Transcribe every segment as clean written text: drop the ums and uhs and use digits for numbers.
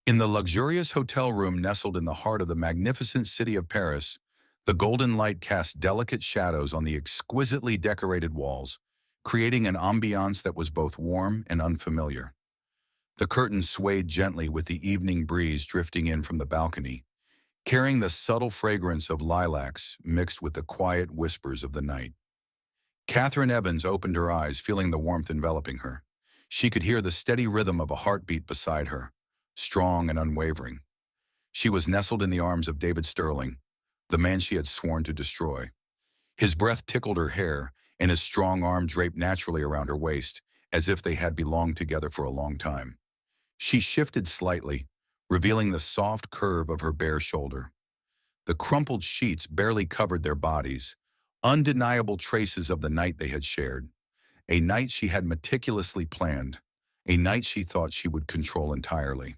In the luxurious hotel room nestled in the heart of the magnificent city of Paris, the golden light cast delicate shadows on the exquisitely decorated walls, creating an ambiance that was both warm and unfamiliar. The curtains swayed gently with the evening breeze drifting in from the balcony, carrying the subtle fragrance of lilacs mixed with the quiet whispers of the night. Catherine Evans opened her eyes, feeling the warmth enveloping her. She could hear the steady rhythm of a heartbeat beside her, strong and unwavering. She was nestled in the arms of David Sterling, the man she had sworn to destroy. His breath tickled her hair, and his strong arm draped naturally around her waist, as if they had belonged together for a long time. She shifted slightly, revealing the soft curve of her bare shoulder. The crumpled sheets barely covered their bodies, undeniable traces of the night they had shared, a night she had meticulously planned, a night she thought she would control entirely.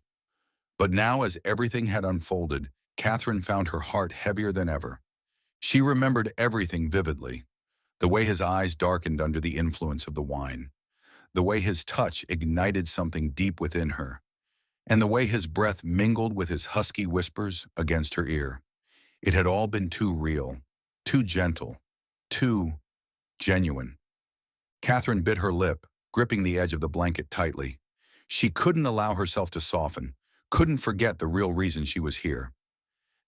But now, as everything had unfolded, Catherine found her heart heavier than ever. She remembered everything vividly, the way his eyes darkened under the influence of the wine, the way his touch ignited something deep within her, and the way his breath mingled with his husky whispers against her ear. It had all been too real, too gentle, too genuine. Catherine bit her lip, gripping the edge of the blanket tightly. She couldn't allow herself to soften, couldn't forget the real reason she was here.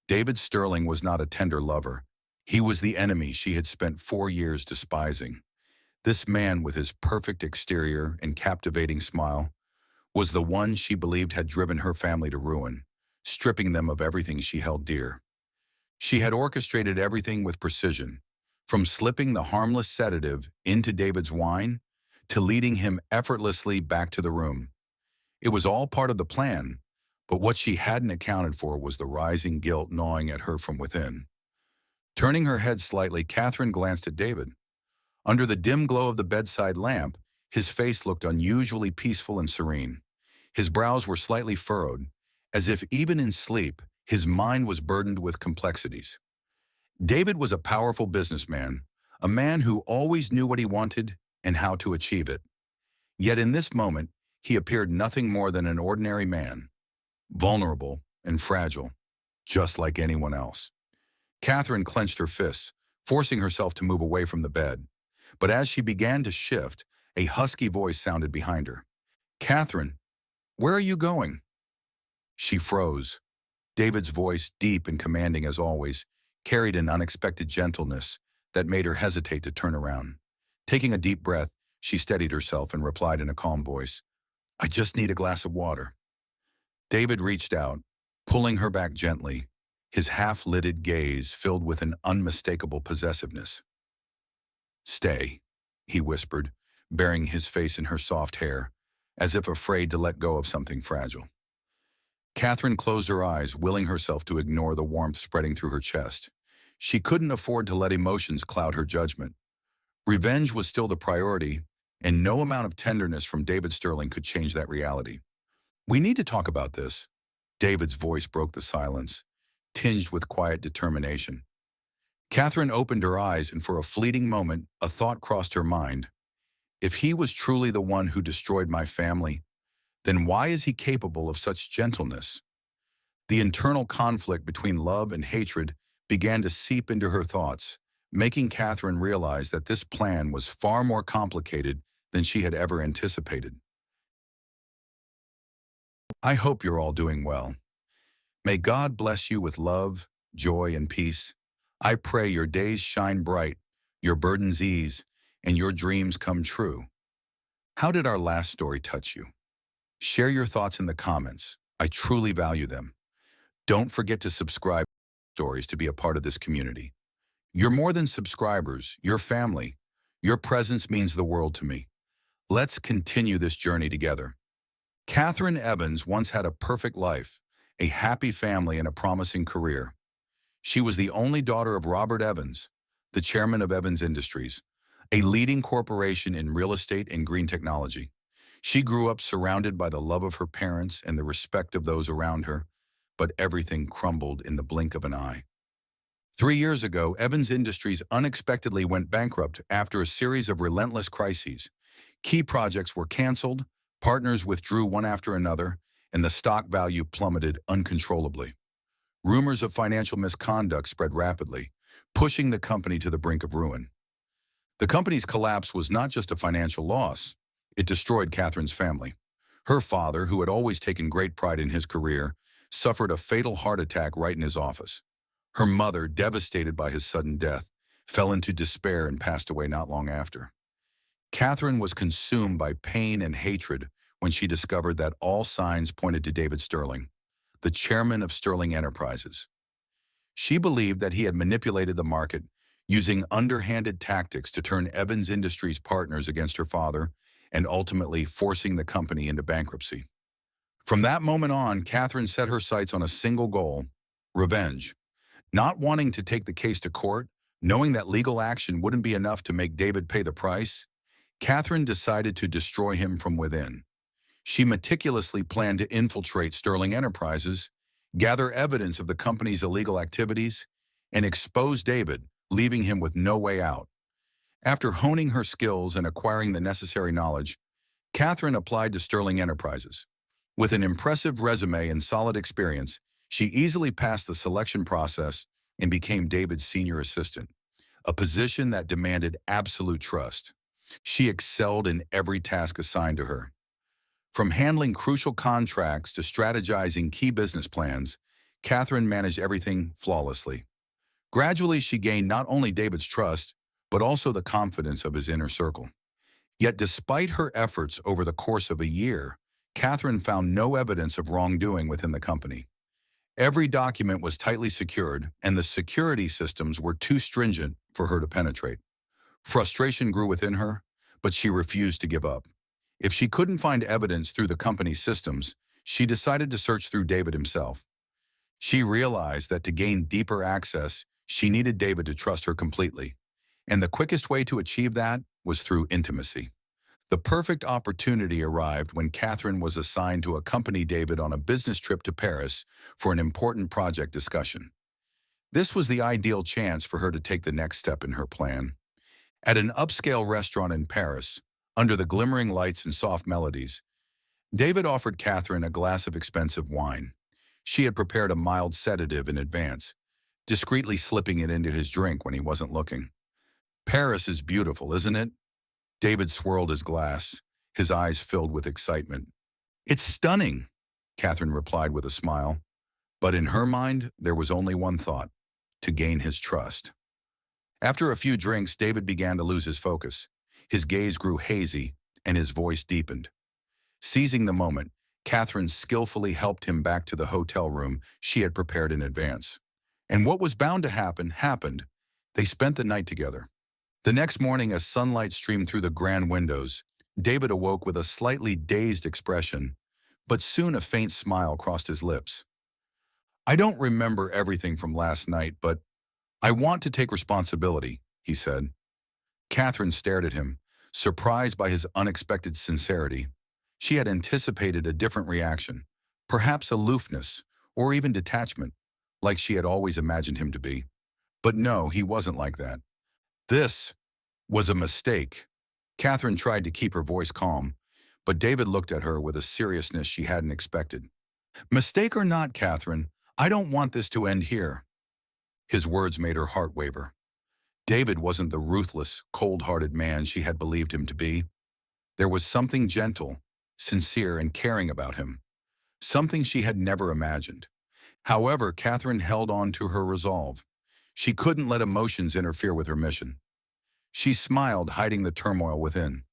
David Sterling was not a tender lover. He was the enemy she had spent 4 years despising. This man with his perfect exterior and captivating smile was the one she believed had driven her family to ruin, stripping them of everything she held dear. She had orchestrated everything with precision, from slipping the harmless sedative into David's wine to leading him effortlessly back to the room. It was all part of the plan, but what she hadn't accounted for was the rising guilt gnawing at her from within. Turning her head slightly, Catherine glanced at David. Under the dim glow of the bedside lamp, his face looked unusually peaceful and serene. His brows were slightly furrowed, as if even in sleep, his mind was burdened with complexities. David was a powerful businessman, a man who always knew what he wanted and how to achieve it. Yet in this moment, he appeared nothing more than an ordinary man, vulnerable and fragile, just like anyone else. Catherine clenched her fists, forcing herself to move away from the bed. But as she began to shift, a husky voice sounded behind her. "Catherine, where are you going?" She froze. David's voice, deep and commanding as always, carried an unexpected gentleness that made her hesitate to turn around. Taking a deep breath, she steadied herself and replied in a calm voice, "I just need a glass of water." David reached out, pulling her back gently, his half-lidded gaze filled with an unmistakable possessiveness. "Stay," he whispered, burying his face in her soft hair, as if afraid to let go of something fragile. Catherine closed her eyes, willing herself to ignore the warmth spreading through her chest. She couldn't afford to let emotions cloud her judgment. Revenge was still the priority, and no amount of tenderness from David Sterling could change that reality. "We need to talk about this." David's voice broke the silence, tinged with quiet determination. Catherine opened her eyes, and for a fleeting moment, a thought crossed her mind. If he was truly the one who destroyed my family, then why is he capable of such gentleness? The internal conflict between love and hatred began to seep into her thoughts, making Catherine realize that this plan was far more complicated than she had ever anticipated. "I hope you're all doing well. May God bless you with love, joy, and peace. I pray your days shine bright, your burdens ease, and your dreams come true." How did our last story touch you? Share your thoughts in the comments. I truly value them. Don't forget to subscribe to stories to be a part of this community. You're more than subscribers, you're family. Your presence means the world to me. Let's continue this journey together. Catherine Evans once had a perfect life, a happy family, and a promising career. She was the only daughter of Robert Evans, the chairman of Evans Industries, a leading corporation in real estate and green technology. She grew up surrounded by the love of her parents and the respect of those around her, but everything crumbled in the blink of an eye. 3 years ago, Evans Industries unexpectedly went bankrupt after a series of relentless crises. Key projects were canceled, partners withdrew one after another, and the stock value plummeted uncontrollably. Rumors of financial misconduct spread rapidly, pushing the company to the brink of ruin. The company's collapse was not just a financial loss. It destroyed Catherine's family. Her father, who had always taken great pride in his career, suffered a fatal heart attack right in his office. Her mother, devastated by his sudden death, fell into despair and passed away not long after. Catherine was consumed by pain and hatred when she discovered that all signs pointed to David Sterling, the chairman of Sterling Enterprises. She believed that he had manipulated the market, using underhanded tactics to turn Evans Industries partners against her father and ultimately forcing the company into bankruptcy. From that moment on, Catherine set her sights on a single goal: revenge. Not wanting to take the case to court, knowing that legal action wouldn't be enough to make David pay the price, Catherine decided to destroy him from within. She meticulously planned to infiltrate Sterling Enterprises, gather evidence of the company's illegal activities, and expose David, leaving him with no way out. After honing her skills and acquiring the necessary knowledge, Catherine applied to Sterling Enterprises. With an impressive resume and solid experience, she easily passed the selection process and became David's senior assistant, a position that demanded absolute trust. She excelled in every task assigned to her. From handling crucial contracts to strategizing key business plans, Catherine managed everything flawlessly. Gradually, she gained not only David's trust, but also the confidence of his inner circle. Yet despite her efforts over the course of a year, Catherine found no evidence of wrongdoing within the company. Every document was tightly secured, and the security systems were too stringent for her to penetrate. Frustration grew within her, but she refused to give up. If she couldn't find evidence through the company's systems, she decided to search through David himself. She realized that to gain deeper access, she needed David to trust her completely. And the quickest way to achieve that was through intimacy. The perfect opportunity arrived when Catherine was assigned to accompany David on a business trip to Paris for an important project discussion. This was the ideal chance for her to take the next step in her plan. At an upscale restaurant in Paris, under the glimmering lights and soft melodies, David offered Catherine a glass of expensive wine. She had prepared a mild sedative in advance, discreetly slipping it into his drink when he wasn't looking. "Paris is beautiful, isn't it?" David swirled his glass, his eyes filled with excitement. "It's stunning," Catherine replied with a smile. But in her mind, there was only one thought: to gain his trust. After a few drinks, David began to lose his focus. His gaze grew hazy, and his voice deepened. Seizing the moment, Catherine skillfully helped him back to the hotel room she had prepared in advance. And what was bound to happen, happened. They spent the night together. The next morning, as sunlight streamed through the grand windows, David awoke with a slightly dazed expression, but soon a faint smile crossed his lips. "I don't remember everything from last night, but I want to take responsibility," he said. Catherine stared at him, surprised by his unexpected sincerity. She had anticipated a different reaction, perhaps aloofness, or even detachment, like she had always imagined him to be. But no, he wasn't like that. This was a mistake. Catherine tried to keep her voice calm, but David looked at her with a seriousness she hadn't expected. "Mistake or not, Catherine, I don't want this to end here." His words made her heart waver. David wasn't the ruthless, cold-hearted man she had believed him to be. There was something gentle, sincere, and caring about him, something she had never imagined. However, Catherine held on to her resolve. She couldn't let emotions interfere with her mission. She smiled, hiding the turmoil within.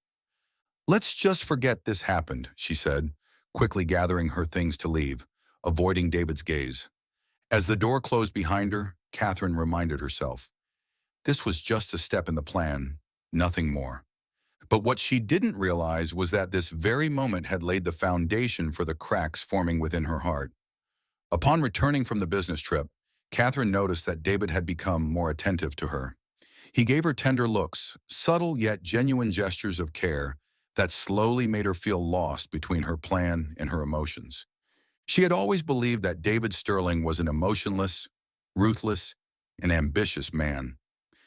"Let's just forget this happened," she said, quickly gathering her things to leave, avoiding David's gaze. As the door closed behind her, Catherine reminded herself, this was just a step in the plan, nothing more. But what she didn't realize was that this very moment had laid the foundation for the cracks forming within her heart. Upon returning from the business trip, Catherine noticed that David had become more attentive to her. He gave her tender looks, subtle yet genuine gestures of care that slowly made her feel lost between her plan and her emotions. She had always believed that David Sterling was an emotionless, ruthless, and ambitious man,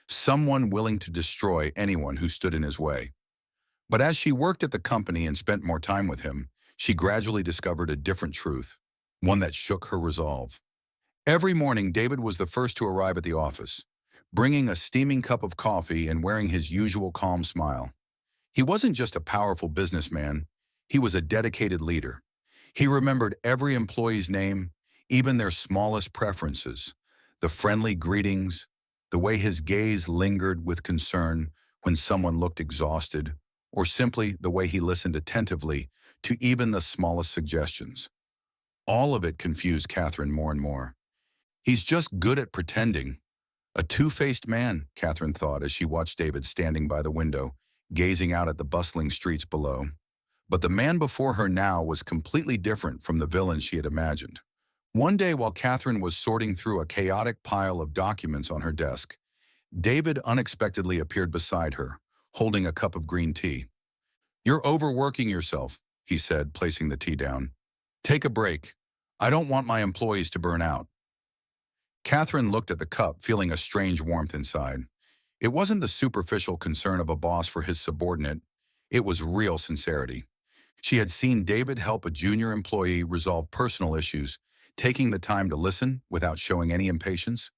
someone willing to destroy anyone who stood in his way. But as she worked at the company and spent more time with him, she gradually discovered a different truth, one that shook her resolve. Every morning, David was the first to arrive at the office, bringing a steaming cup of coffee and wearing his usual calm smile. He wasn't just a powerful businessman, he was a dedicated leader. He remembered every employee's name, even their smallest preferences, the friendly greetings, the way his gaze lingered with concern when someone looked exhausted, or simply the way he listened attentively to even the smallest suggestions. All of it confused Catherine more and more. He's just good at pretending. A two-faced man, Catherine thought as she watched David standing by the window, gazing out at the bustling streets below. But the man before her now was completely different from the villain she had imagined. One day while Catherine was sorting through a chaotic pile of documents on her desk, David unexpectedly appeared beside her, holding a cup of green tea. "You're overworking yourself," he said, placing the tea down. "Take a break. I don't want my employees to burn out." Catherine looked at the cup, feeling a strange warmth inside. It wasn't the superficial concern of a boss for his subordinate. It was real sincerity. She had seen David help a junior employee resolve personal issues, taking the time to listen without showing any impatience.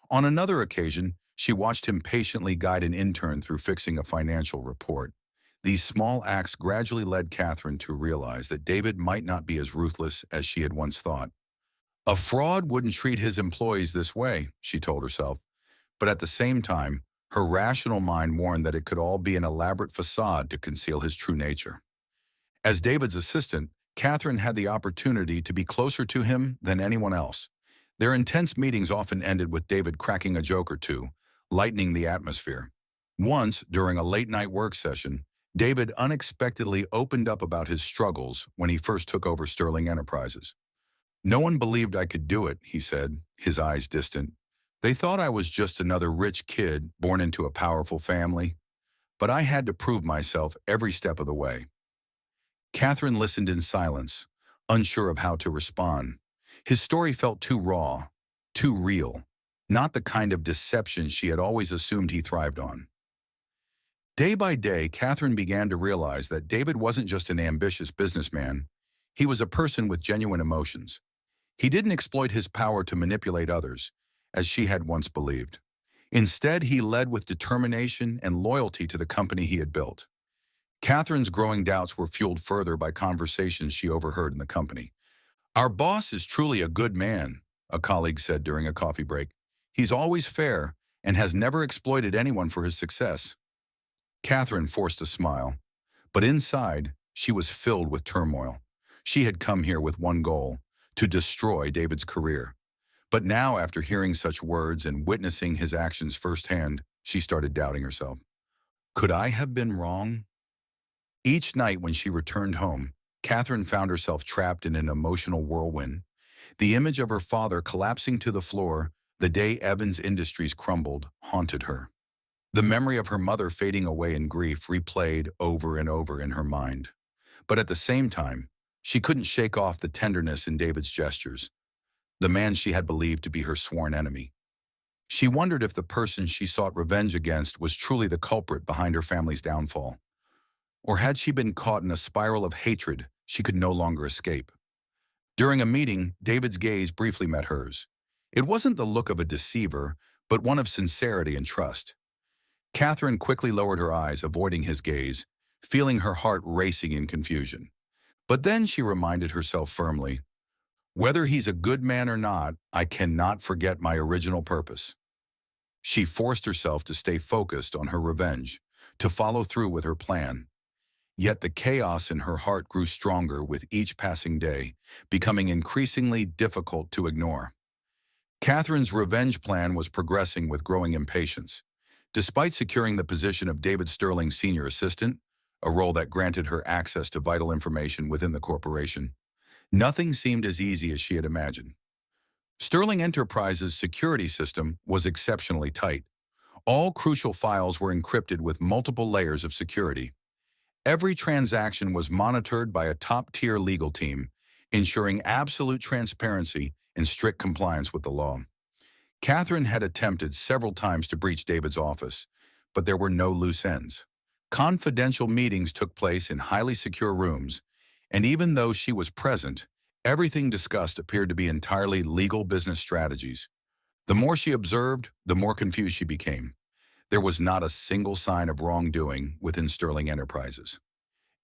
On another occasion, she watched him patiently guide an intern through fixing a financial report. These small acts gradually led Catherine to realize that David might not be as ruthless as she had once thought. A fraud wouldn't treat his employees this way, she told herself, but at the same time, her rational mind warned that it could all be an elaborate facade to conceal his true nature. As David's assistant, Catherine had the opportunity to be closer to him than anyone else. Their intense meetings often ended with David cracking a joke or two, lightening the atmosphere. Once, during a late-night work session, David unexpectedly opened up about his struggles when he first took over Sterling Enterprises. "No one believed I could do it," he said, his eyes distant. "They thought I was just another rich kid born into a powerful family, but I had to prove myself every step of the way." Catherine listened in silence, unsure of how to respond. His story felt too raw, too real, not the kind of deception she had always assumed he thrived on. Day by day, Catherine began to realize that David wasn't just an ambitious businessman. He was a person with genuine emotions. He didn't exploit his power to manipulate others, as she had once believed. Instead, he led with determination and loyalty to the company he had built. Catherine's growing doubts were fueled further by conversations she overheard in the company. "Our boss is truly a good man," a colleague said during a coffee break. "He's always fair and has never exploited anyone for his success." Catherine forced a smile, but inside, she was filled with turmoil. She had come here with one goal: to destroy David's career. But now, after hearing such words and witnessing his actions firsthand, she started doubting herself. Could I have been wrong? Each night when she returned home, Catherine found herself trapped in an emotional whirlwind. The image of her father collapsing to the floor the day Evans Industries crumbled haunted her. The memory of her mother fading away in grief replayed over and over in her mind. But at the same time, she couldn't shake off the tenderness in David's gestures, the man she had believed to be her sworn enemy. She wondered if the person she sought revenge against was truly the culprit behind her family's downfall. Or had she been caught in a spiral of hatred she could no longer escape? During a meeting, David's gaze briefly met hers. It wasn't the look of a deceiver, but one of sincerity and trust. Catherine quickly lowered her eyes, avoiding his gaze, feeling her heart racing in confusion. But then she reminded herself firmly, "Whether he's a good man or not, I cannot forget my original purpose." She forced herself to stay focused on her revenge, to follow through with her plan. Yet the chaos in her heart grew stronger with each passing day, becoming increasingly difficult to ignore. Catherine's revenge plan was progressing with growing impatience. Despite securing the position of David Sterling's senior assistant, a role that granted her access to vital information within the corporation, nothing seemed as easy as she had imagined. Sterling Enterprises' security system was exceptionally tight. All crucial files were encrypted with multiple layers of security. Every transaction was monitored by a top-tier legal team, ensuring absolute transparency and strict compliance with the law. Catherine had attempted several times to breach David's office, but there were no loose ends. Confidential meetings took place in highly secure rooms, And even though she was present, everything discussed appeared to be entirely legal business strategies. The more she observed, the more confused she became. There was not a single sign of wrongdoing within Sterling Enterprises.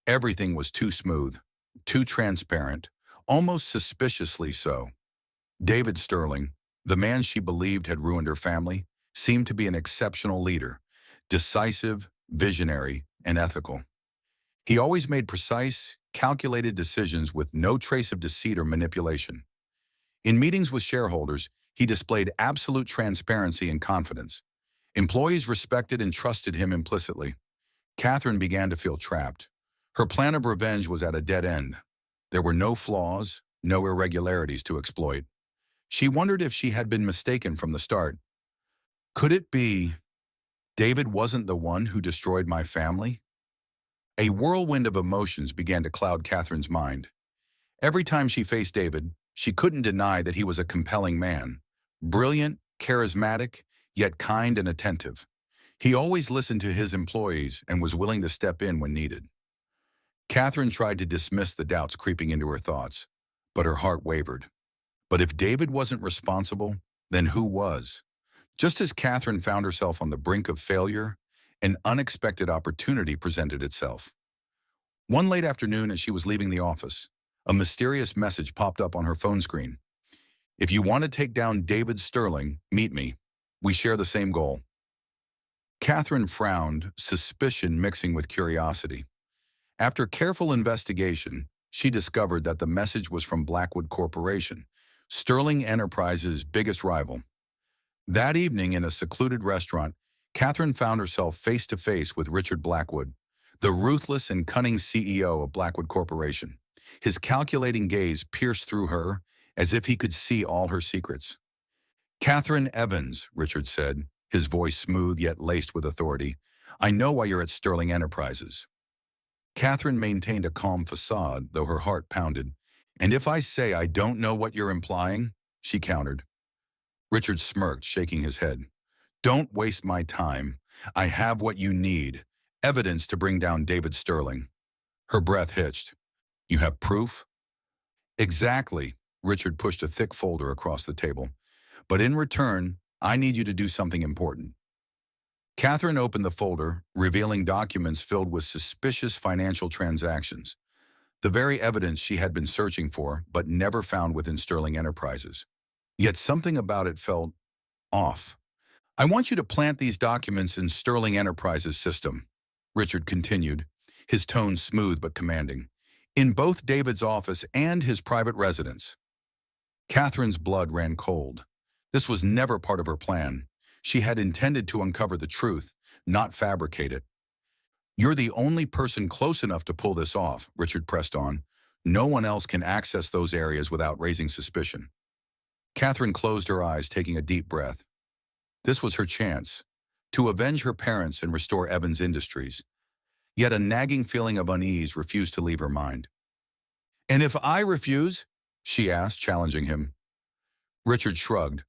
Everything was too smooth, too transparent, almost suspiciously so. David Sterling, the man she believed had ruined her family, seemed to be an exceptional leader, decisive, visionary, and ethical. He always made precise, calculated decisions with no trace of deceit or manipulation. In meetings with shareholders, he displayed absolute transparency and confidence. Employees respected and trusted him implicitly. Catherine began to feel trapped. Her plan of revenge was at a dead end. There were no flaws, no irregularities to exploit. She wondered if she had been mistaken from the start. Could it be David wasn't the one who destroyed my family? A whirlwind of emotions began to cloud Catherine's mind. Every time she faced David, she couldn't deny that he was a compelling man. Brilliant, charismatic, yet kind and attentive. He always listened to his employees and was willing to step in when needed. Catherine tried to dismiss the doubts creeping into her thoughts, but her heart wavered. But if David wasn't responsible, then who was? Just as Catherine found herself on the brink of failure, an unexpected opportunity presented itself. One late afternoon as she was leaving the office, a mysterious message popped up on her phone screen. If you want to take down David Sterling, meet me. We share the same goal. Catherine frowned, suspicion mixing with curiosity. After careful investigation, she discovered that the message was from Blackwood Corporation, Sterling Enterprises' biggest rival. That evening in a secluded restaurant, Catherine found herself face-to-face with Richard Blackwood, the ruthless and cunning CEO of Blackwood Corporation. His calculating gaze pierced through her as if he could see all her secrets. "Catherine Evans," Richard said, his voice smooth yet laced with authority, "I know why you're at Sterling Enterprises." Catherine maintained a calm facade, though her heart pounded. "And if I say I don't know what you're implying?" she countered. Richard smirked, shaking his head. "Don't waste my time. I have what you need, evidence to bring down David Sterling." Her breath hitched. "You have proof?" "Exactly." Richard pushed a thick folder across the table. "But in return, I need you to do something important." Catherine opened the folder, revealing documents filled with suspicious financial transactions, the very evidence she had been searching for but never found within Sterling Enterprises. Yet something about it felt off. "I want you to plant these documents in Sterling Enterprises' system," Richard continued, his tone smooth but commanding, "in both David's office and his private residence." Catherine's blood ran cold. This was never part of her plan. She had intended to uncover the truth, not fabricate it. "You're the only person close enough to pull this off," Richard pressed on. "No one else can access those areas without raising suspicion." Catherine closed her eyes, taking a deep breath. This was her chance, to avenge her parents and restore Evans Industries. Yet a nagging feeling of unease refused to leave her mind. "And if I refuse?" she asked, challenging him. Richard shrugged.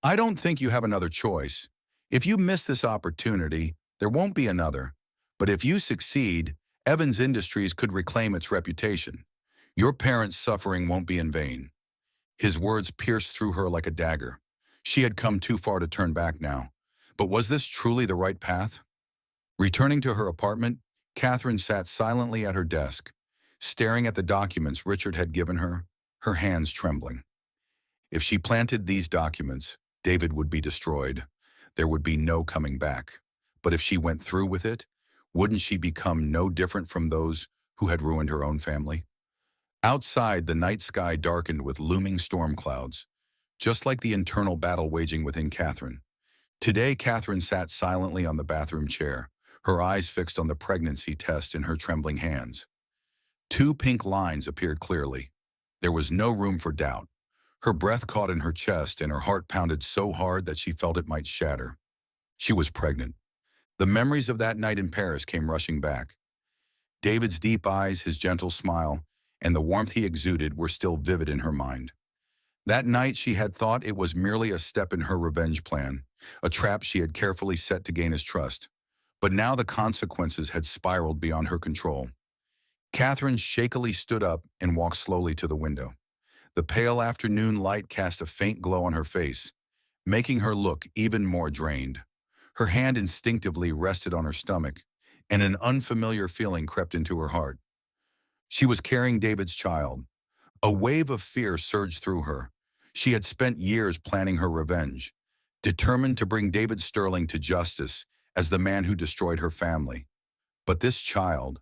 "I don't think you have another choice. If you miss this opportunity, there won't be another. But if you succeed, Evans Industries could reclaim its reputation. Your parents' suffering won't be in vain." His words pierced through her like a dagger. She had come too far to turn back now. But was this truly the right path? Returning to her apartment, Catherine sat silently at her desk, staring at the documents Richard had given her hands trembling. If she planted these documents, David would be destroyed. There would be no coming back. But if she went through with it, wouldn't she become no different from those who had ruined her own family? Outside, the night sky darkened with looming storm clouds, just like the internal battle waging within Catherine. Today, Catherine sat silently on the bathroom chair, her eyes fixed on the pregnancy test in her trembling hands. Two pink lines appeared clearly. There was no room for doubt. Her breath caught in her chest and her heart pounded so hard that she felt it might shatter. She was pregnant. The memories of that night in Paris came rushing back. David's deep eyes, his gentle smile, and the warmth he exuded were still vivid in her mind. That night she had thought it was merely a step in her revenge plan, a trap she had carefully set to gain his trust. But now the consequences had spiraled beyond her control. Catherine shakily stood up and walked slowly to the window. The pale afternoon light cast a faint glow on her face, making her look even more drained. Her hand instinctively rested on her stomach, and an unfamiliar feeling crept into her heart. She was carrying David's child. A wave of fear surged through her. She had spent years planning her revenge, determined to bring David Sterling to justice as the man who destroyed her family. But this child,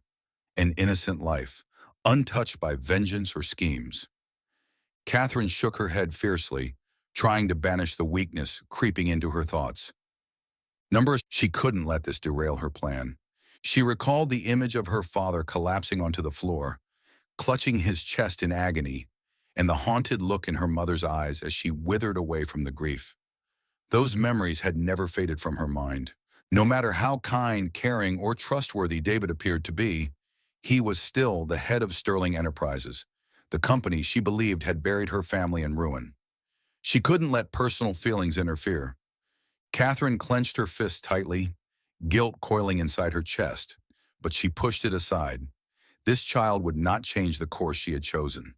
an innocent life, untouched by vengeance or schemes. Catherine shook her head fiercely, trying to banish the weakness creeping into her thoughts. She couldn't let this derail her plan. She recalled the image of her father collapsing onto the floor, clutching his chest in agony, and the haunted look in her mother's eyes as she withered away from the grief. Those memories had never faded from her mind. No matter how kind, caring, or trustworthy David appeared to be, he was still the head of Sterling Enterprises, the company she believed had buried her family in ruin. She couldn't let personal feelings interfere. Catherine clenched her fist tightly, guilt coiling inside her chest, but she pushed it aside. This child would not change the course she had chosen.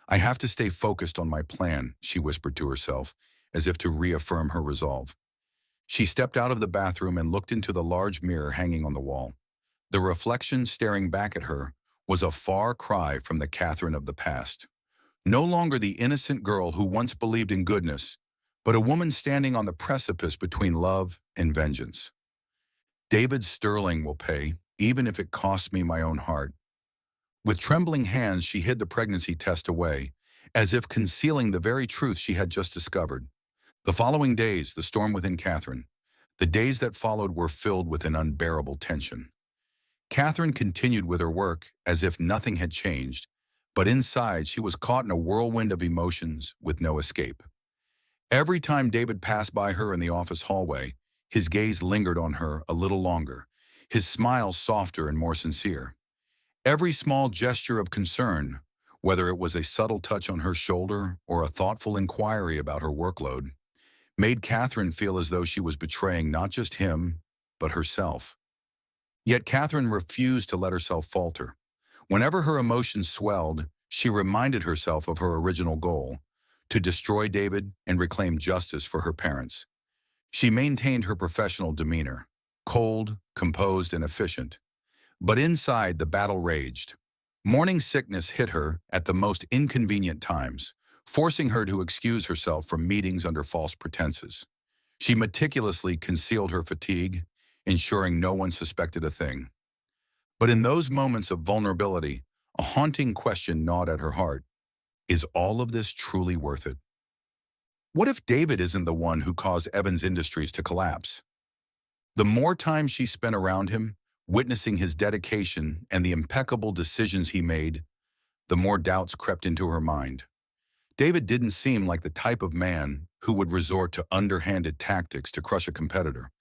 I have to stay focused on my plan, she whispered to herself, as if to reaffirm her resolve. She stepped out of the bathroom and looked into the large mirror hanging on the wall. The reflection staring back at her was a far cry from the Catherine of the past. No longer the innocent girl who once believed in goodness, but a woman standing on the precipice between love and vengeance. David Sterling will pay, even if it costs me my own heart. With trembling hands, she hid the pregnancy test away, as if concealing the very truth she had just discovered. The following days, the storm within Catherine. The days that followed were filled with an unbearable tension. Catherine continued with her work as if nothing had changed, but inside she was caught in a whirlwind of emotions with no escape. Every time David passed by her in the office hallway, his gaze lingered on her a little longer, his smile softer and more sincere. Every small gesture of concern, whether it was a subtle touch on her shoulder or a thoughtful inquiry about her workload, made Catherine feel as though she was betraying not just him, but herself. Yet Catherine refused to let herself falter. Whenever her emotions swelled, she reminded herself of her original goal, to destroy David and reclaim justice for her parents. She maintained her professional demeanor, cold, composed, and efficient. But inside, the battle raged. Morning sickness hit her at the most inconvenient times, forcing her to excuse herself from meetings under false pretenses. She meticulously concealed her fatigue, ensuring no one suspected a thing. But in those moments of vulnerability, a haunting question gnawed at her heart. Is all of this truly worth it? What if David isn't the one who caused Evans Industries to collapse? The more time she spent around him, witnessing his dedication and the impeccable decisions he made, the more doubts crept into her mind. David didn't seem like the type of man who would resort to underhanded tactics to crush a competitor.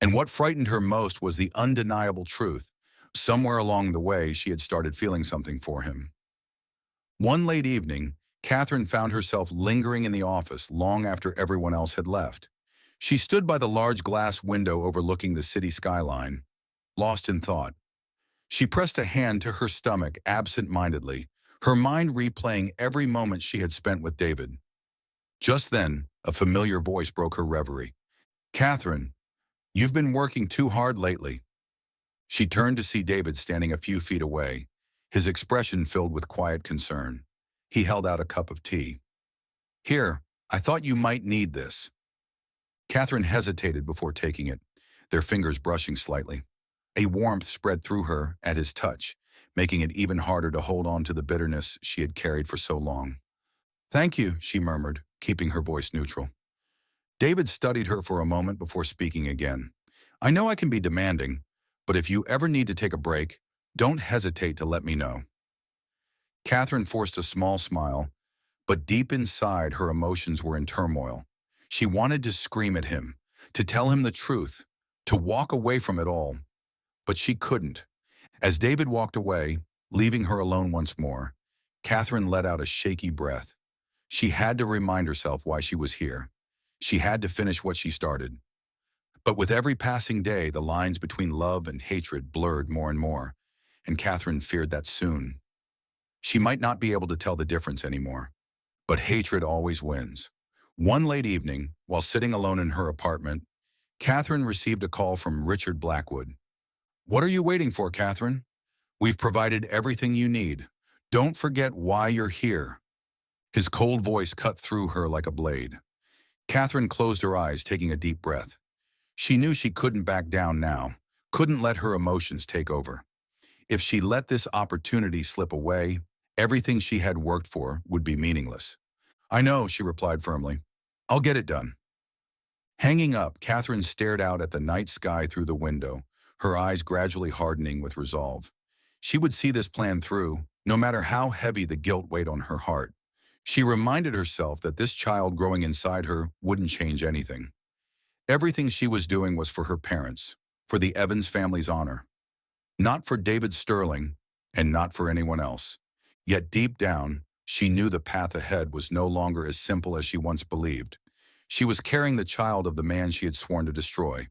And what frightened her most was the undeniable truth. Somewhere along the way, she had started feeling something for him. One late evening, Catherine found herself lingering in the office long after everyone else had left. She stood by the large glass window overlooking the city skyline, lost in thought. She pressed a hand to her stomach absent-mindedly, her mind replaying every moment she had spent with David. Just then, a familiar voice broke her reverie. "Catherine, you've been working too hard lately." She turned to see David standing a few feet away, his expression filled with quiet concern. He held out a cup of tea. "Here, I thought you might need this." Catherine hesitated before taking it, their fingers brushing slightly. A warmth spread through her at his touch, making it even harder to hold on to the bitterness she had carried for so long. "Thank you," she murmured, keeping her voice neutral. David studied her for a moment before speaking again. "I know I can be demanding, but if you ever need to take a break, don't hesitate to let me know." Catherine forced a small smile, but deep inside her emotions were in turmoil. She wanted to scream at him, to tell him the truth, to walk away from it all, but she couldn't. As David walked away, leaving her alone once more, Catherine let out a shaky breath. She had to remind herself why she was here. She had to finish what she started. But with every passing day, the lines between love and hatred blurred more and more. and Catherine feared that soon she might not be able to tell the difference anymore. But hatred always wins. One late evening, while sitting alone in her apartment, Catherine received a call from Richard Blackwood. "What are you waiting for, Catherine? We've provided everything you need. Don't forget why you're here." His cold voice cut through her like a blade. Catherine closed her eyes, taking a deep breath. She knew she couldn't back down now, couldn't let her emotions take over. If she let this opportunity slip away, everything she had worked for would be meaningless. "I know," she replied firmly. "I'll get it done." Hanging up, Catherine stared out at the night sky through the window, her eyes gradually hardening with resolve. She would see this plan through, no matter how heavy the guilt weighed on her heart. She reminded herself that this child growing inside her wouldn't change anything. Everything she was doing was for her parents, for the Evans family's honor. Not for David Sterling, and not for anyone else. Yet deep down, she knew the path ahead was no longer as simple as she once believed. She was carrying the child of the man she had sworn to destroy.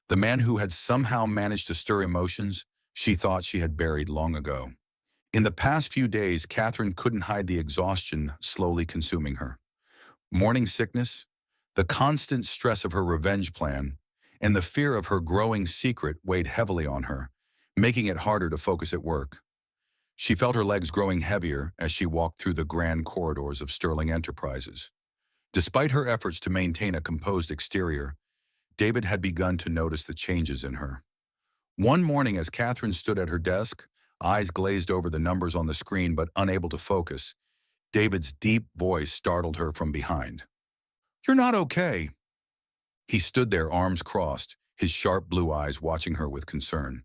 The man who had somehow managed to stir emotions she thought she had buried long ago. In the past few days, Catherine couldn't hide the exhaustion slowly consuming her. Morning sickness, the constant stress of her revenge plan, and the fear of her growing secret weighed heavily on her, making it harder to focus at work. She felt her legs growing heavier as she walked through the grand corridors of Sterling Enterprises. Despite her efforts to maintain a composed exterior, David had begun to notice the changes in her. One morning, as Catherine stood at her desk, eyes glazed over the numbers on the screen but unable to focus, David's deep voice startled her from behind. "You're not okay." He stood there, arms crossed, his sharp blue eyes watching her with concern.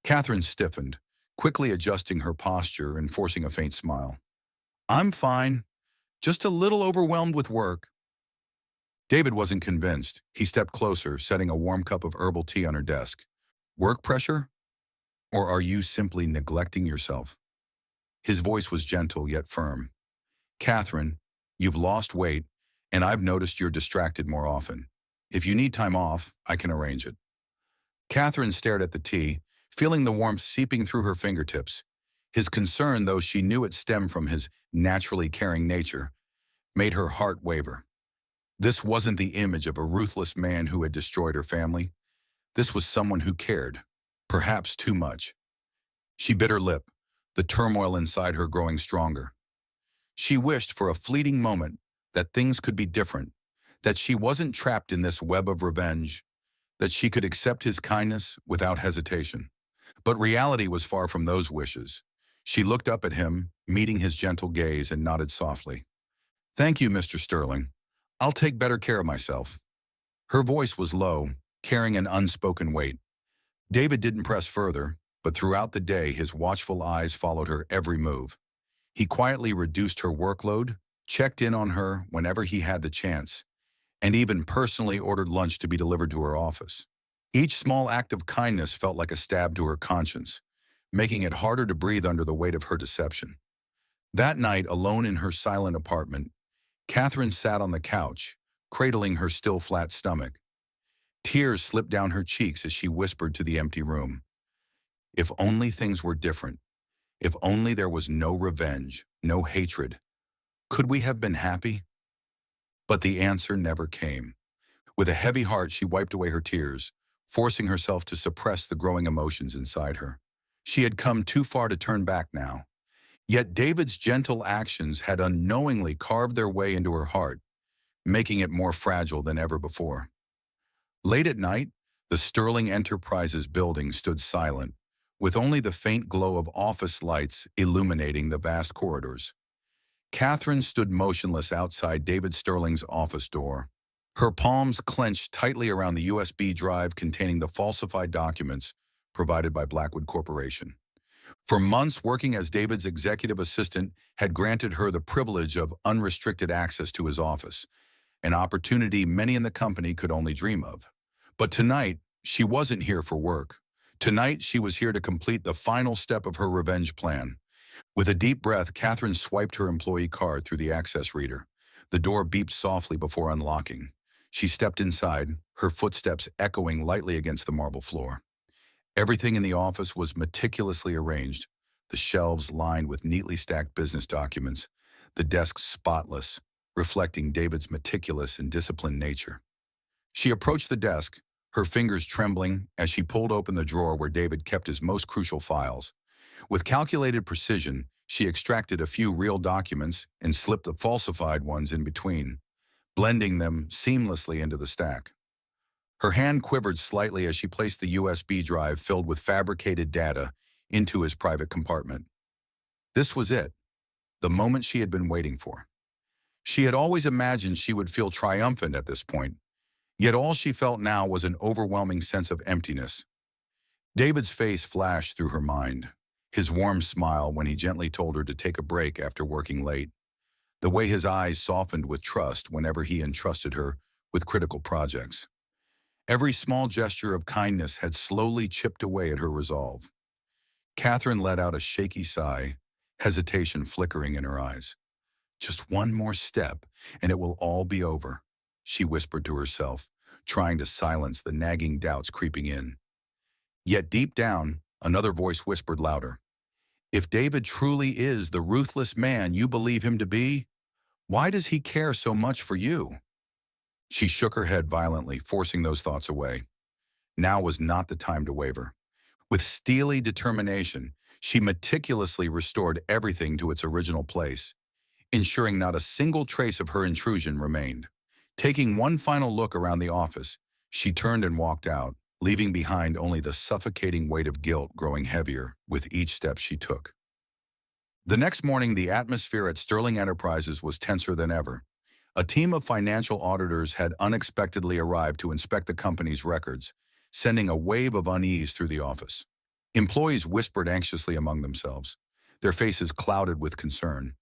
Catherine stiffened, quickly adjusting her posture and forcing a faint smile. "I'm fine, just a little overwhelmed with work." David wasn't convinced. He stepped closer, setting a warm cup of herbal tea on her desk. "Work pressure? Or are you simply neglecting yourself?" His voice was gentle yet firm. "Catherine, you've lost weight, and I've noticed you're distracted more often. If you need time off, I can arrange it." Catherine stared at the tea, feeling the warmth seeping through her fingertips. His concern, though she knew it stemmed from his naturally caring nature, made her heart waver. This wasn't the image of a ruthless man who had destroyed her family. This was someone who cared, perhaps too much. She bit her lip, the turmoil inside her growing stronger. She wished for a fleeting moment that things could be different, that she wasn't trapped in this web of revenge, that she could accept his kindness without hesitation. But reality was far from those wishes. She looked up at him, meeting his gentle gaze, and nodded softly. "Thank you, Mr. Sterling. I'll take better care of myself." Her voice was low, carrying an unspoken weight. David didn't press further, but throughout the day his watchful eyes followed her every move. He quietly reduced her workload, checked in on her whenever he had the chance, and even personally ordered lunch to be delivered to her office. Each small act of kindness felt like a stab to her conscience, making it harder to breathe under the weight of her deception. That night, alone in her silent apartment, Catherine sat on the couch, cradling her still flat stomach. Tears slipped down her cheeks as she whispered to the empty room. If only things were different. If only there was no revenge, no hatred. Could we have been happy? But the answer never came. With a heavy heart, she wiped away her tears, forcing herself to suppress the growing emotions inside her. She had come too far to turn back now. Yet David's gentle actions had unknowingly carved their way into her heart, making it more fragile than ever before. Late at night, the Sterling Enterprises building stood silent, with only the faint glow of office lights illuminating the vast corridors. Catherine stood motionless outside David Sterling's office door, her palms clenched tightly around the USB drive containing the falsified documents provided by Blackwood Corporation. For months, working as David's executive assistant had granted her the privilege of unrestricted access to his office, an opportunity many in the company could only dream of. But tonight, she wasn't here for work. Tonight, she was here to complete the final step of her revenge plan. With a deep breath, Catherine swiped her employee card through the access reader. The door beeped softly before unlocking. She stepped inside, her footsteps echoing lightly against the marble floor. Everything in the office was meticulously arranged, the shelves lined with neatly stacked business documents, the desks spotless, reflecting David's meticulous and disciplined nature. She approached the desk, her fingers trembling as she pulled open the drawer where David kept his most crucial files. With calculated precision, she extracted a few real documents and slipped the falsified ones in between, blending them seamlessly into the stack. Her hand quivered slightly as she placed the USB drive filled with fabricated data into his private compartment. This was it, the moment she had been waiting for. She had always imagined she would feel triumphant at this point, yet all she felt now was an overwhelming sense of emptiness. David's face flashed through her mind, his warm smile when he gently told her to take a break after working late, the way his eyes softened with trust whenever he entrusted her with critical projects. Every small gesture of kindness had slowly chipped away at her resolve. Catherine let out a shaky sigh, hesitation flickering in her eyes. Just one more step, and it will all be over, she whispered to herself, trying to silence the nagging doubts creeping in. Yet deep down, another voice whispered louder. If David truly is the ruthless man you believe him to be, why does he care so much for you? She shook her head violently, forcing those thoughts away. Now was not the time to waver. With steely determination, she meticulously restored everything to its original place, ensuring not a single trace of her intrusion remained. Taking one final look around the office, she turned and walked out, leaving behind only the suffocating weight of guilt growing heavier with each step she took. The next morning, the atmosphere at Sterling Enterprises was tenser than ever. A team of financial auditors had unexpectedly arrived to inspect the company's records, sending a wave of unease through the office. Employees whispered anxiously among themselves, their faces clouded with concern.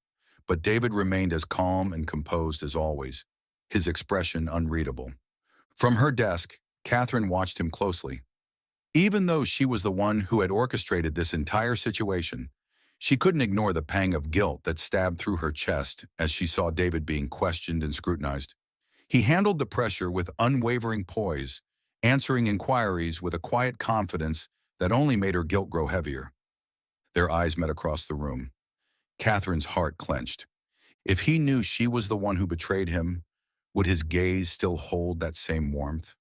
But David remained as calm and composed as always, his expression unreadable. From her desk, Catherine watched him closely. Even though she was the one who had orchestrated this entire situation, she couldn't ignore the pang of guilt that stabbed through her chest as she saw David being questioned and scrutinized. He handled the pressure with unwavering poise, answering inquiries with a quiet confidence that only made her guilt grow heavier. Their eyes met across the room. Catherine's heart clenched. If he knew she was the one who betrayed him, would his gaze still hold that same warmth?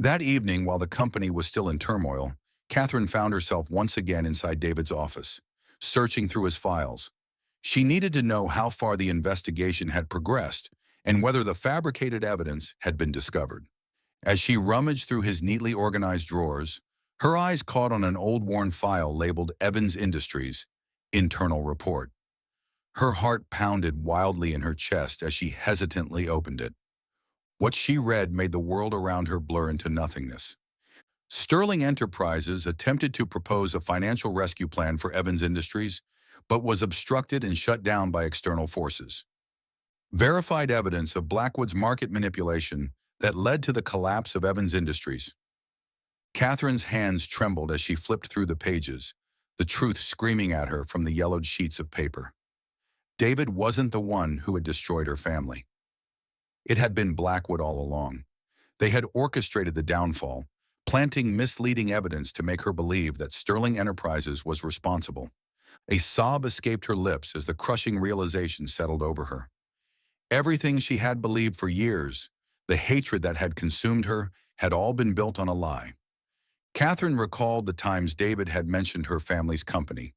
That evening, while the company was still in turmoil, Catherine found herself once again inside David's office, searching through his files. She needed to know how far the investigation had progressed and whether the fabricated evidence had been discovered. As she rummaged through his neatly organized drawers, her eyes caught on an old worn file labeled Evans Industries, Internal Report. Her heart pounded wildly in her chest as she hesitantly opened it. What she read made the world around her blur into nothingness. Sterling Enterprises attempted to propose a financial rescue plan for Evans Industries, but was obstructed and shut down by external forces. Verified evidence of Blackwood's market manipulation that led to the collapse of Evans Industries. Catherine's hands trembled as she flipped through the pages, the truth screaming at her from the yellowed sheets of paper. David wasn't the one who had destroyed her family. It had been Blackwood all along. They had orchestrated the downfall, planting misleading evidence to make her believe that Sterling Enterprises was responsible. A sob escaped her lips as the crushing realization settled over her. Everything she had believed for years, the hatred that had consumed her, had all been built on a lie. Catherine recalled the times David had mentioned her family's company,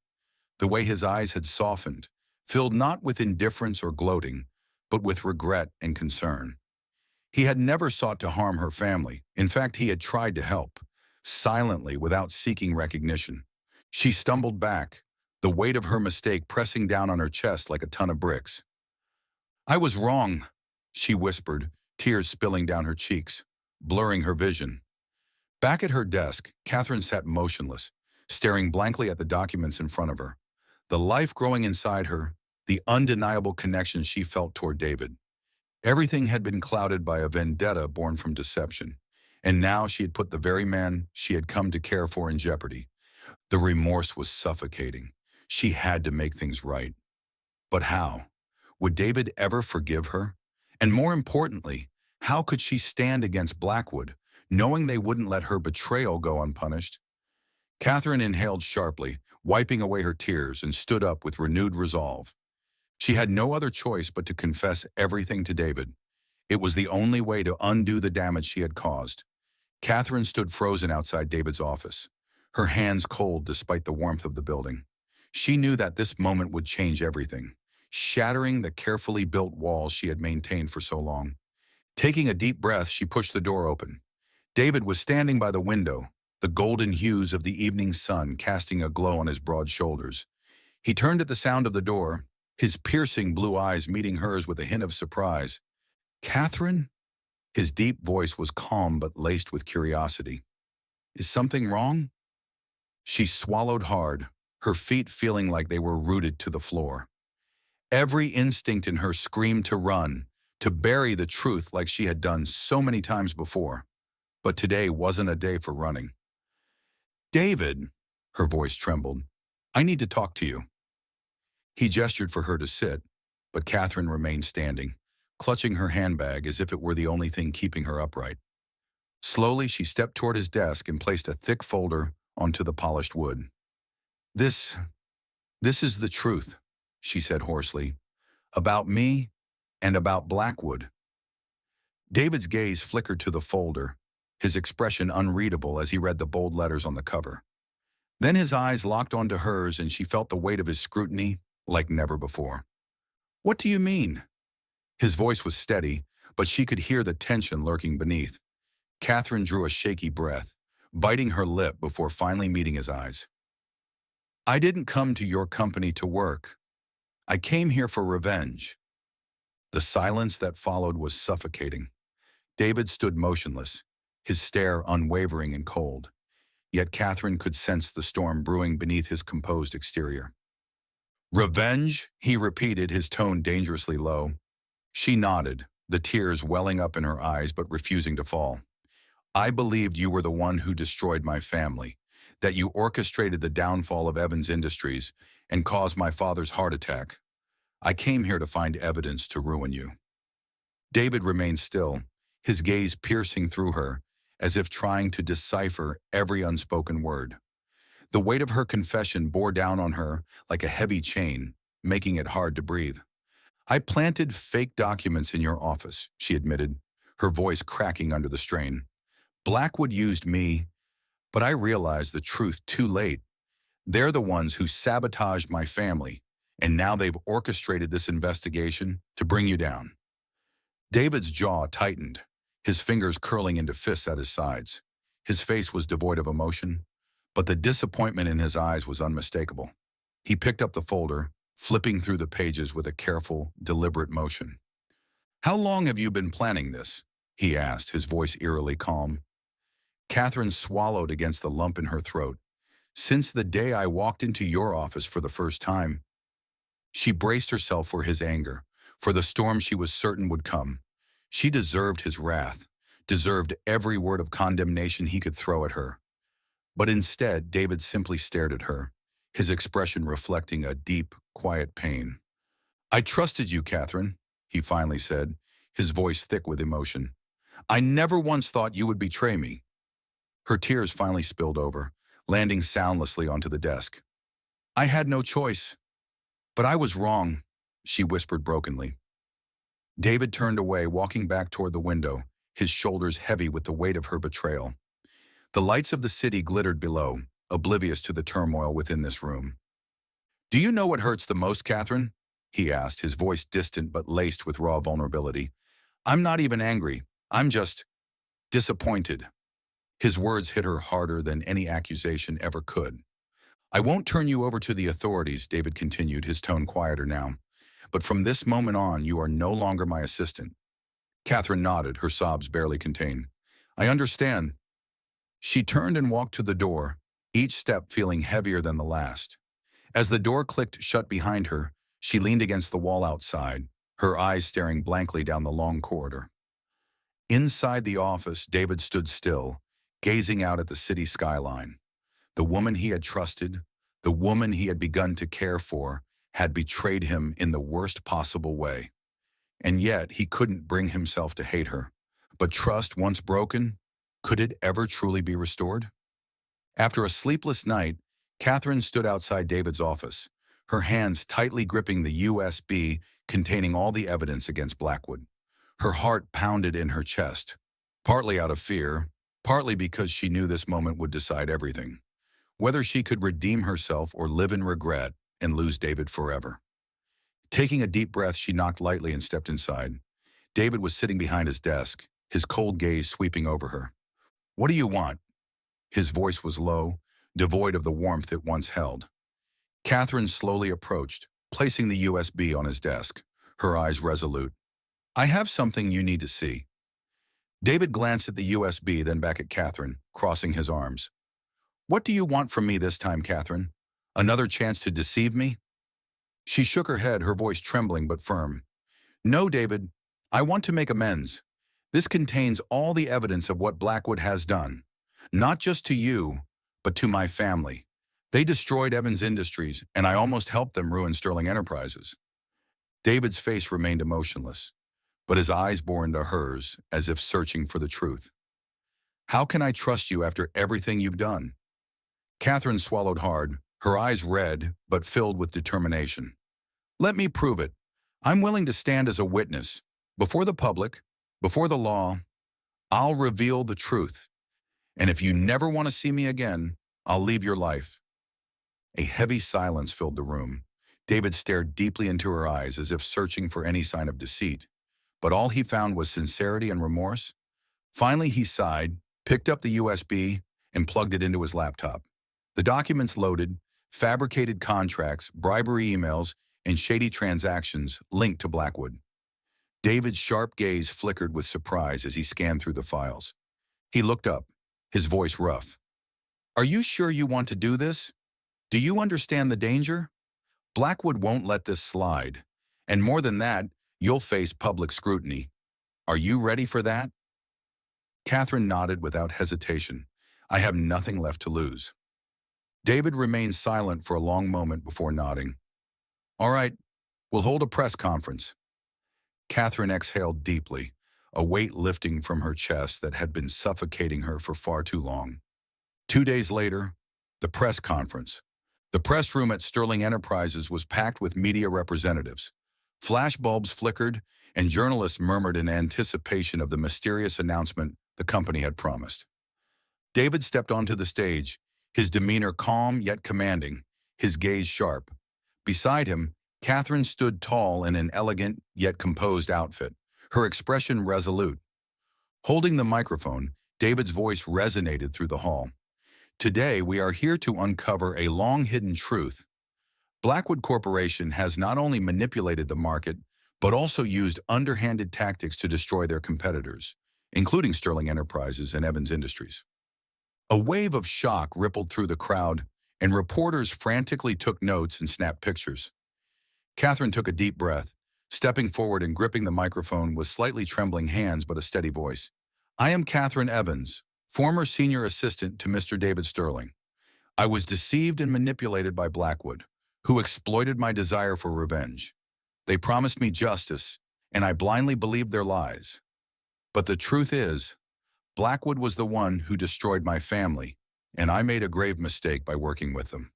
the way his eyes had softened, filled not with indifference or gloating, but with regret and concern. He had never sought to harm her family. In fact, he had tried to help, silently without seeking recognition. She stumbled back, the weight of her mistake pressing down on her chest like a ton of bricks. "I was wrong," she whispered, tears spilling down her cheeks, blurring her vision. Back at her desk, Catherine sat motionless, staring blankly at the documents in front of her. The life growing inside her, the undeniable connection she felt toward David. Everything had been clouded by a vendetta born from deception, and now she had put the very man she had come to care for in jeopardy. The remorse was suffocating. She had to make things right. But how? Would David ever forgive her? And more importantly, how could she stand against Blackwood, knowing they wouldn't let her betrayal go unpunished? Catherine inhaled sharply, wiping away her tears, and stood up with renewed resolve. She had no other choice but to confess everything to David. It was the only way to undo the damage she had caused. Catherine stood frozen outside David's office, her hands cold despite the warmth of the building. She knew that this moment would change everything, shattering the carefully built walls she had maintained for so long. Taking a deep breath, she pushed the door open. David was standing by the window, the golden hues of the evening sun casting a glow on his broad shoulders. He turned at the sound of the door, his piercing blue eyes meeting hers with a hint of surprise. "Catherine?" His deep voice was calm but laced with curiosity. "Is something wrong?" She swallowed hard, her feet feeling like they were rooted to the floor. Every instinct in her screamed to run, to bury the truth like she had done so many times before. But today wasn't a day for running. "David," her voice trembled, "I need to talk to you." He gestured for her to sit, but Catherine remained standing, clutching her handbag as if it were the only thing keeping her upright. Slowly, she stepped toward his desk and placed a thick folder onto the polished wood. This, this is the truth," she said hoarsely, "about me and about Blackwood." David's gaze flickered to the folder, his expression unreadable as he read the bold letters on the cover. Then his eyes locked onto hers and she felt the weight of his scrutiny like never before. "What do you mean?" His voice was steady, but she could hear the tension lurking beneath. Catherine drew a shaky breath, biting her lip before finally meeting his eyes. "I didn't come to your company to work. I came here for revenge." The silence that followed was suffocating. David stood motionless, his stare unwavering and cold. Yet Catherine could sense the storm brewing beneath his composed exterior. "Revenge?" he repeated, his tone dangerously low. She nodded, the tears welling up in her eyes but refusing to fall. "I believed you were the one who destroyed my family, that you orchestrated the downfall of Evans Industries and caused my father's heart attack. I came here to find evidence to ruin you." David remained still, his gaze piercing through her, as if trying to decipher every unspoken word. The weight of her confession bore down on her like a heavy chain, making it hard to breathe. "I planted fake documents in your office," she admitted, her voice cracking under the strain. "Blackwood used me, but I realized the truth too late. They're the ones who sabotaged my family, and now they've orchestrated this investigation to bring you down." David's jaw tightened, his fingers curling into fists at his sides. His face was devoid of emotion, but the disappointment in his eyes was unmistakable. He picked up the folder, flipping through the pages with a careful, deliberate motion. "How long have you been planning this?" he asked, his voice eerily calm. Catherine swallowed against the lump in her throat. "Since the day I walked into your office for the first time." She braced herself for his anger, for the storm she was certain would come. She deserved his wrath, deserved every word of condemnation he could throw at her. But instead, David simply stared at her, his expression reflecting a deep, quiet pain. "I trusted you, Catherine," he finally said, his voice thick with emotion. "I never once thought you would betray me." Her tears finally spilled over, landing soundlessly onto the desk. "I had no choice. But I was wrong," she whispered brokenly. David turned away, walking back toward the window, his shoulders heavy with the weight of her betrayal. The lights of the city glittered below, oblivious to the turmoil within this room. "Do you know what hurts the most, Catherine?" he asked, his voice distant but laced with raw vulnerability. "I'm not even angry. I'm just disappointed." His words hit her harder than any accusation ever could. "I won't turn you over to the authorities," David continued, his tone quieter now. "But from this moment on, you are no longer my assistant." Catherine nodded, her sobs barely contained. "I understand." She turned and walked to the door, each step feeling heavier than the last. As the door clicked shut behind her, she leaned against the wall outside, her eyes staring blankly down the long corridor. Inside the office, David stood still, gazing out at the city skyline. The woman he had trusted, the woman he had begun to care for, had betrayed him in the worst possible way. And yet he couldn't bring himself to hate her. But trust once broken, could it ever truly be restored? After a sleepless night, Catherine stood outside David's office, her hands tightly gripping the USB containing all the evidence against Blackwood. Her heart pounded in her chest, partly out of fear, partly because she knew this moment would decide everything. Whether she could redeem herself or live in regret and lose David forever. Taking a deep breath, she knocked lightly and stepped inside. David was sitting behind his desk, his cold gaze sweeping over her. "What do you want?" His voice was low, devoid of the warmth it once held. Catherine slowly approached, placing the USB on his desk, her eyes resolute. "I have something you need to see." David glanced at the USB, then back at Catherine, crossing his arms. "What do you want from me this time, Catherine? Another chance to deceive me?" She shook her head, her voice trembling but firm. "No, David. I want to make amends. This contains all the evidence of what Blackwood has done. Not just to you, but to my family. They destroyed Evans Industries, and I almost helped them ruin Sterling Enterprises." David's face remained emotionless, but his eyes bore into hers as if searching for the truth. "How can I trust you after everything you've done?" Catherine swallowed hard, her eyes red but filled with determination. "Let me prove it. I'm willing to stand as a witness. Before the public, before the law, I'll reveal the truth. And if you never want to see me again, I'll leave your life." A heavy silence filled the room. David stared deeply into her eyes as if searching for any sign of deceit, but all he found was sincerity and remorse. Finally, he sighed, picked up the USB, and plugged it into his laptop. The documents loaded, fabricated contracts, bribery emails, and shady transactions linked to Blackwood. David's sharp gaze flickered with surprise as he scanned through the files. He looked up, his voice rough. "Are you sure you want to do this? Do you understand the danger? Blackwood won't let this slide. And more than that, you'll face public scrutiny. Are you ready for that?" Catherine nodded without hesitation. "I have nothing left to lose." David remained silent for a long moment before nodding. "All right, we'll hold a press conference." Catherine exhaled deeply, a weight lifting from her chest that had been suffocating her for far too long. 2 days later, the press conference. The press room at Sterling Enterprises was packed with media representatives. Flashbulbs flickered, and journalists murmured in anticipation of the mysterious announcement the company had promised. David stepped onto the stage, his demeanor calm yet commanding, his gaze sharp. Beside him, Catherine stood tall in an elegant yet composed outfit, her expression resolute. Holding the microphone, David's voice resonated through the hall. "Today, we are here to uncover a long-hidden truth. Blackwood Corporation has not only manipulated the market, but also used underhanded tactics to destroy their competitors, including Sterling Enterprises and Evans Industries." A wave of shock rippled through the crowd, and reporters frantically took notes and snapped pictures. Catherine took a deep breath, stepping forward and gripping the microphone with slightly trembling hands but a steady voice. "I am Catherine Evans, former senior assistant to Mr. David Sterling. I was deceived and manipulated by Blackwood, who exploited my desire for revenge. They promised me justice, and I blindly believed their lies. But the truth is, Blackwood was the one who destroyed my family, and I made a grave mistake by working with them."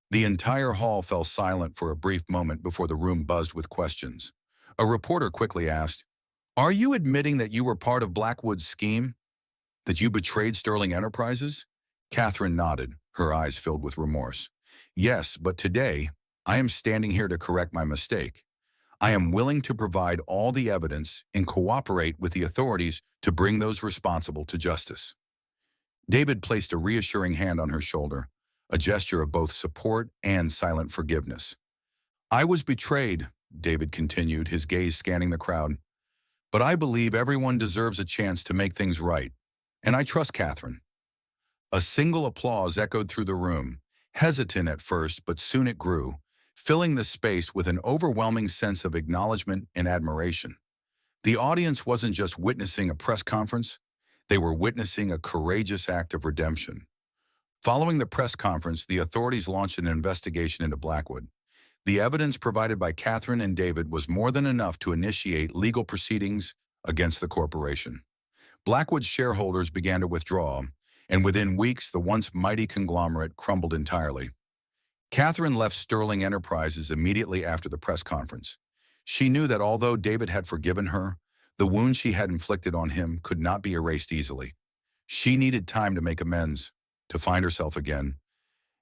The entire hall fell silent for a brief moment before the room buzzed with questions. A reporter quickly asked, "Are you admitting that you were part of Blackwood's scheme? That you betrayed Sterling Enterprises?" Catherine nodded, her eyes filled with remorse. "Yes, but today, I am standing here to correct my mistake. I am willing to provide all the evidence and cooperate with the authorities to bring those responsible to justice." David placed a reassuring hand on her shoulder, a gesture of both support and silent forgiveness. "I was betrayed," David continued, his gaze scanning the crowd. "But I believe everyone deserves a chance to make things right, and I trust Catherine." A single applause echoed through the room, hesitant at first, but soon it grew, filling the space with an overwhelming sense of acknowledgement and admiration. The audience wasn't just witnessing a press conference, they were witnessing a courageous act of redemption. Following the press conference, the authorities launched an investigation into Blackwood. The evidence provided by Catherine and David was more than enough to initiate legal proceedings against the corporation. Blackwood's shareholders began to withdraw, and within weeks, the once mighty conglomerate crumbled entirely. Catherine left Sterling Enterprises immediately after the press conference. She knew that although David had forgiven her, the wound she had inflicted on him could not be erased easily. She needed time to make amends, to find herself again,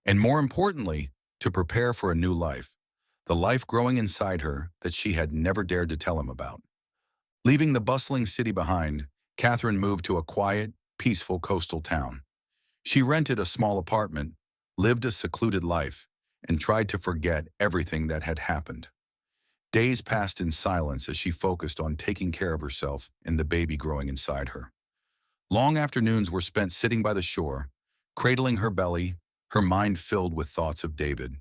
and more importantly, to prepare for a new life, the life growing inside her that she had never dared to tell him about. Leaving the bustling city behind, Catherine moved to a quiet, peaceful coastal town. She rented a small apartment, lived a secluded life, and tried to forget everything that had happened. Days passed in silence as she focused on taking care of herself and the baby growing inside her. Long afternoons were spent sitting by the shore, cradling her belly, her mind filled with thoughts of David.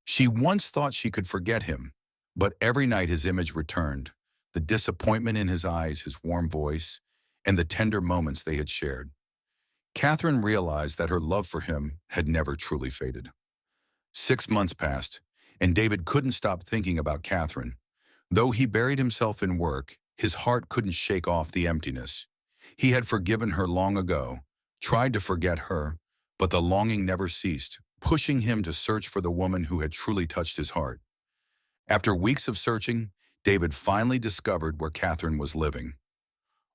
She once thought she could forget him, but every night his image returned, the disappointment in his eyes, his warm voice, and the tender moments they had shared. Catherine realized that her love for him had never truly faded. 6 months passed, and David couldn't stop thinking about Catherine. Though he buried himself in work, his heart couldn't shake off the emptiness. He had forgiven her long ago, tried to forget her, but the longing never ceased, pushing him to search for the woman who had truly touched his heart. After weeks of searching, David finally discovered where Catherine was living.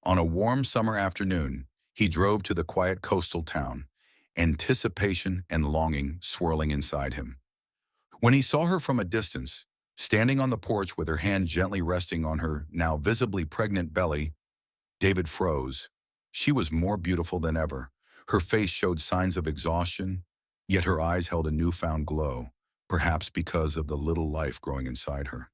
On a warm summer afternoon, he drove to the quiet coastal town, anticipation and longing swirling inside him. When he saw her from a distance, standing on the porch with her hand gently resting on her now visibly pregnant belly, David froze. She was more beautiful than ever. Her face showed signs of exhaustion, yet her eyes held a newfound glow, perhaps because of the little life growing inside her.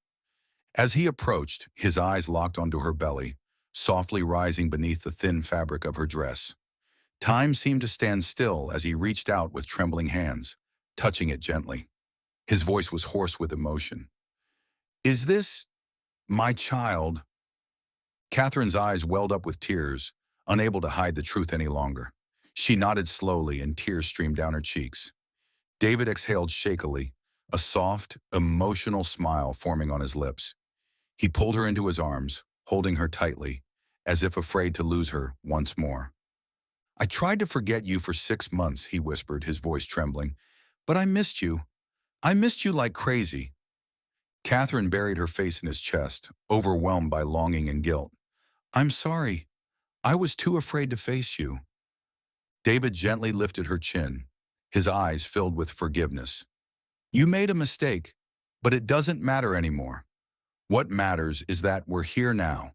As he approached, his eyes locked onto her belly, softly rising beneath the thin fabric of her dress. Time seemed to stand still as he reached out with trembling hands, touching it gently. His voice was hoarse with emotion. "Is this my child?" Catherine's eyes welled up with tears, unable to hide the truth any longer. She nodded slowly and tears streamed down her cheeks. David exhaled shakily, a soft, emotional smile forming on his lips. He pulled her into his arms, holding her tightly, as if afraid to lose her once more. "I tried to forget you for 6 months," he whispered, his voice trembling. "But I missed you. I missed you like crazy." Catherine buried her face in his chest, overwhelmed by longing and guilt. "I'm sorry. I was too afraid to face you." David gently lifted her chin, his eyes filled with forgiveness. "You made a mistake, but it doesn't matter anymore. What matters is that we're here now."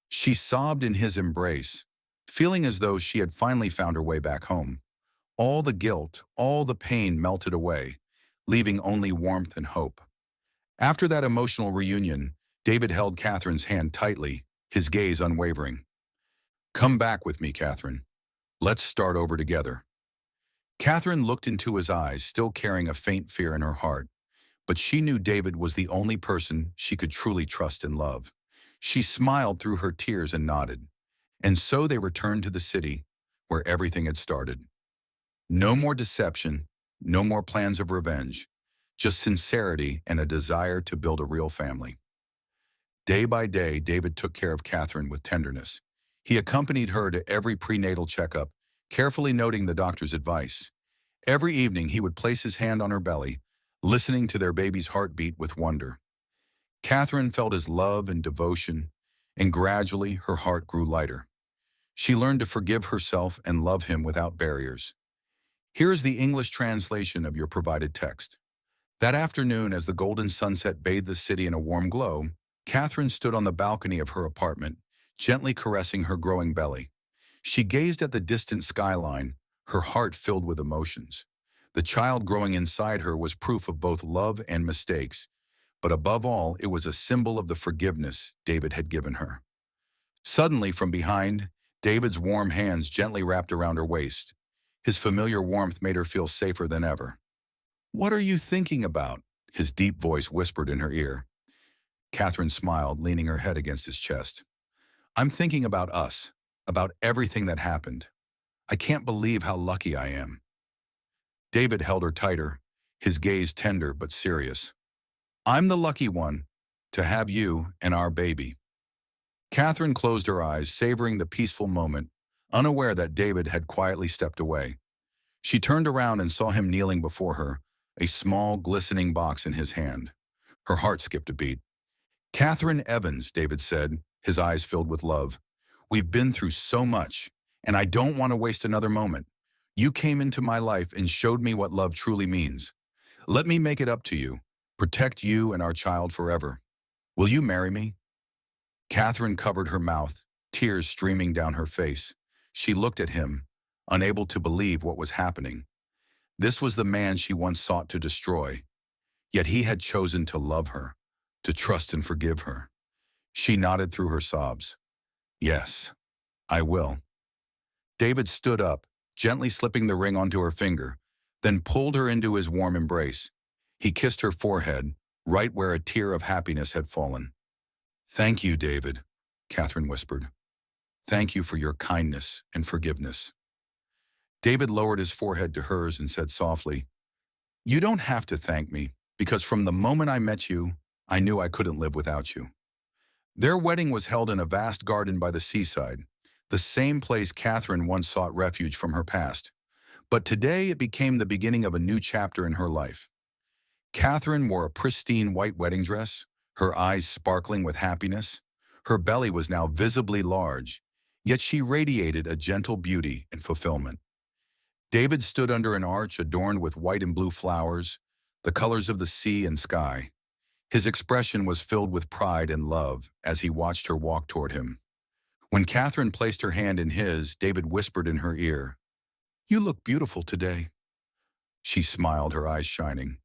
She sobbed in his embrace, feeling as though she had finally found her way back home. All the guilt, all the pain melted away, leaving only warmth and hope. After that emotional reunion, David held Catherine's hand tightly, his gaze unwavering. "Come back with me, Catherine. Let's start over together." Catherine looked into his eyes, still carrying a faint fear in her heart, but she knew David was the only person she could truly trust and love. She smiled through her tears and nodded. And so they returned to the city, where everything had started. No more deception, no more plans of revenge, just sincerity and a desire to build a real family. Day by day, David took care of Catherine with tenderness. He accompanied her to every prenatal checkup, carefully noting the doctor's advice. Every evening, he would place his hand on her belly, listening to their baby's heartbeat with wonder. Catherine felt his love and devotion, and gradually her heart grew lighter. She learned to forgive herself and love him without barriers. Here is the English translation of your provided text. That afternoon, as the golden sunset bathed the city in a warm glow, Catherine stood on the balcony of her apartment, gently caressing her growing belly. She gazed at the distant skyline, her heart filled with emotions. The child growing inside her was proof of both love and mistakes, but above all, it was a symbol of the forgiveness David had given her. Suddenly, from behind, David's warm hands gently wrapped around her waist. His familiar warmth made her feel safer than ever. "What are you thinking about?" his deep voice whispered in her ear. Catherine smiled, leaning her head against his chest. "I'm thinking about us, about everything that happened. I can't believe how lucky I am." David held her tighter, his gaze tender but serious. "I'm the lucky one to have you and our baby." Catherine closed her eyes, savoring the peaceful moment, unaware that David had quietly stepped away. She turned around and saw him kneeling before her, a small, glistening box in his hand. Her heart skipped a beat. "Catherine Evans," David said, his eyes filled with love. "We've been through so much, and I don't want to waste another moment. You came into my life and showed me what love truly means. Let me make it up to you, protect you and our child forever. Will you marry me?" Catherine covered her mouth, tears streaming down her face. She looked at him, unable to believe what was happening. This was the man she once sought to destroy, yet he had chosen to love her, to trust and forgive her. She nodded through her sobs. "Yes, I will." David stood up, gently slipping the ring onto her finger, then pulled her into his warm embrace. He kissed her forehead, right where a tear of happiness had fallen. "Thank you, David," Catherine whispered. "Thank you for your kindness and forgiveness." David lowered his forehead to hers and said softly, "You don't have to thank me, because from the moment I met you, I knew I couldn't live without you." Their wedding was held in a vast garden by the seaside, the same place Catherine once sought refuge from her past. But today it became the beginning of a new chapter in her life. Catherine wore a pristine white wedding dress, her eyes sparkling with happiness. Her belly was now visibly large, yet she radiated a gentle beauty and fulfillment. David stood under an arch adorned with white and blue flowers, the colors of the sea and sky. His expression was filled with pride and love as he watched her walk toward him. When Catherine placed her hand in his, David whispered in her ear, "You look beautiful today." She smiled, her eyes shining.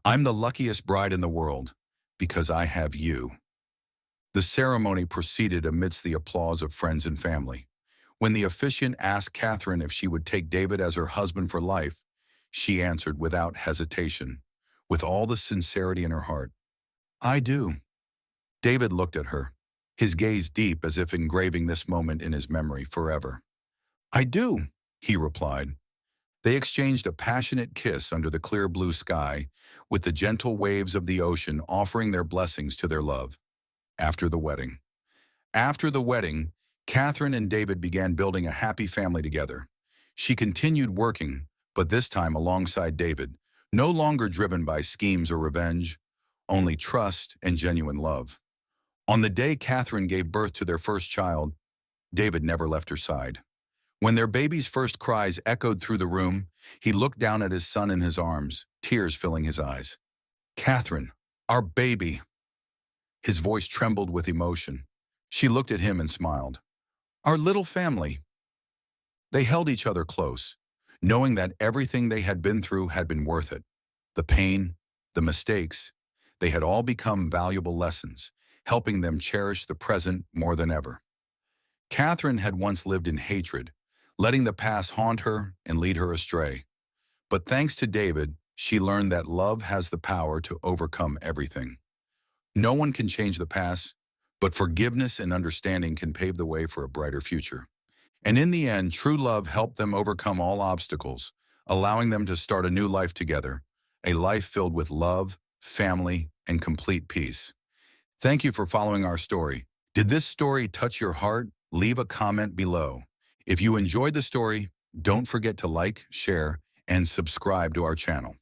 "I'm the luckiest bride in the world, because I have you." The ceremony proceeded amidst the applause of friends and family. When the officiant asked Catherine if she would take David as her husband for life, she answered without hesitation, with all the sincerity in her heart, "I do." David looked at her, his gaze deep as if engraving this moment in his memory forever. "I do," he replied. They exchanged a passionate kiss under the clear blue sky, with the gentle waves of the ocean offering their blessings to their love. After the wedding. Catherine and David began building a happy family together. She continued working, but this time alongside David, no longer driven by schemes or revenge, only trust and genuine love. On the day Catherine gave birth to their first child, David never left her side. When their baby's first cries echoed through the room, he looked down at his son in his arms, tears filling his eyes. "Catherine, our baby." His voice trembled with emotion. She looked at him and smiled. "Our little family." They held each other close, knowing that everything they had been through had been worth it. The pain, the mistakes, they had all become valuable lessons, helping them cherish the present more than ever. Catherine had once lived in hatred, letting the past haunt her and lead her astray. But thanks to David, she learned that love has the power to overcome everything. No one can change the past, but forgiveness and understanding can pave the way for a brighter future. And in the end, true love helped them overcome all obstacles, allowing them to start a new life together, a life filled with love, family, and complete peace. Thank you for following our story. Did this story touch your heart? Leave a comment below. If you enjoyed the story, don't forget to like, share, and subscribe to our channel.